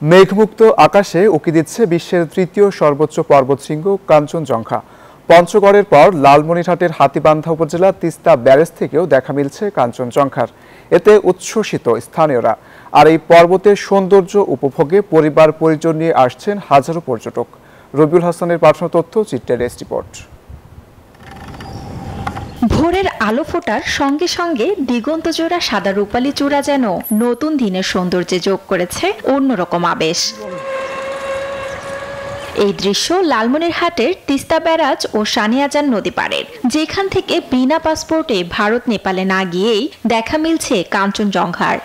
মেঘমুক্ত আকাশে উঁকি দিচ্ছে বিশ্বের তৃতীয় সর্বোচ্চ পর্বতশৃঙ্গ কাঞ্চনজঙ্ঘা। পঞ্চগড়ের পর লালমনিরহাটের হাতীবান্ধা উপজেলা তিস্তা ব্যারেজ থেকেও দেখা মিলছে কাঞ্চনজঙ্ঘার। এতে উচ্ছ্বসিত স্থানীয়রা। আর এই পর্বতের সৌন্দর্য উপভোগে পরিবার পরিজন নিয়ে আসছেন হাজারো পর্যটক। রবিউল হাসানের পাঠানো তথ্য, চিত্রের ডেস্ক রিপোর্ট। ভোরের আলো ফোটার সঙ্গে সঙ্গে দিগন্তজোড়া সাদা রূপালী চূড়া যেন নতুন দিনের সৌন্দর্যে যোগ করেছে অন্যরকম আবেশ। এই দৃশ্য লালমনিরহাটের তিস্তা ব্যারাজ ও সানিয়াজান নদী পাড়ের, যেখান থেকে বিনা পাসপোর্টে ভারত নেপালে না গিয়েই দেখা মিলছে কাঞ্চনজঙ্ঘার।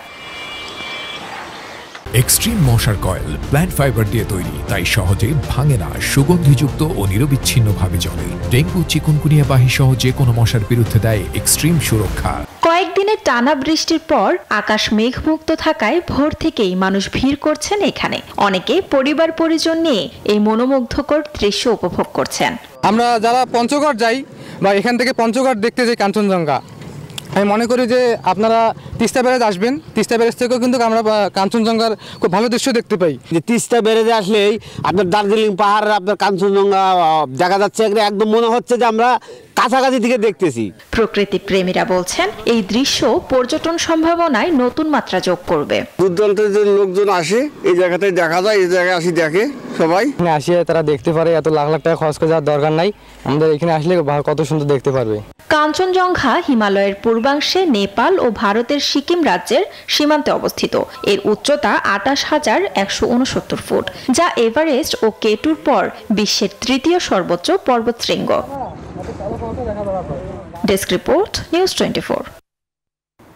এক্সট্রিম মশার কয়েল প্ল্যান্ট ফাইবার দিয়ে তৈরি, তাই সহজে ভাঙে না, সুগন্ধিযুক্ত ও নিরবিচ্ছিন্নভাবে জ্বলে। ডেঙ্গু, চিকুনগুনিয়া বাহি সহ যে কোনো মশার বিরুদ্ধে দেয় এক্সট্রিম সুরক্ষা। কয়েকদিনের টানা বৃষ্টির পর আকাশ মেঘমুক্ত থাকায় ভোর থেকেই মানুষ ভিড় করছেন এখানে। অনেকে পরিবার পরিজন নিয়ে এই মনোমুগ্ধকর দৃশ্য উপভোগ করছেন। আমরা যারা পঞ্চগড় যাই বা এখান থেকে পঞ্চগড় দেখতে যাই কাঞ্চনজঙ্ঘা, আমি মনে করি যে আপনারা তিস্তা ব্যারেজ আসবেন। তিস্তা ব্যারেজ থেকেও কিন্তু আমরা কাঞ্চনজঙ্ঘার খুব ভালো দৃশ্য দেখতে পাই। যে তিস্তা ব্যারেজে আসলেই আপনার দার্জিলিং পাহাড়, আপনার কাঞ্চনজঙ্ঘা দেখা যাচ্ছে, একদম মনে হচ্ছে যে আমরা কাছাকাছি থেকে দেখতেছি। প্রকৃতি প্রেমীরা বলছেন এই দৃশ্য পর্যটন সম্ভাবনায় নতুন মাত্রা যোগ করবে। দূর দূরান্তের যে লোকজন আসে এই জায়গাটায় দেখা যায়, এই জায়গায় আসি দেখে সবাই। এখানে আসিয়ে তারা দেখতে পারে, এত লাখ লাখ টাকা খরচ করে যাওয়ার দরকার নাই। আমাদের এখানে আসলে কত সুন্দর দেখতে পারবে। কাঞ্চনজঙ্ঘা হিমালয়ের পূর্বাংশে নেপাল ও ভারতের সিকিম রাজ্যের সীমান্তে অবস্থিত। এর উচ্চতা 28,169 ফুট, যা এভারেস্ট ও কেটুর পর বিশ্বের তৃতীয় সর্বোচ্চ পর্বতশৃঙ্গ। Desk report, news 24।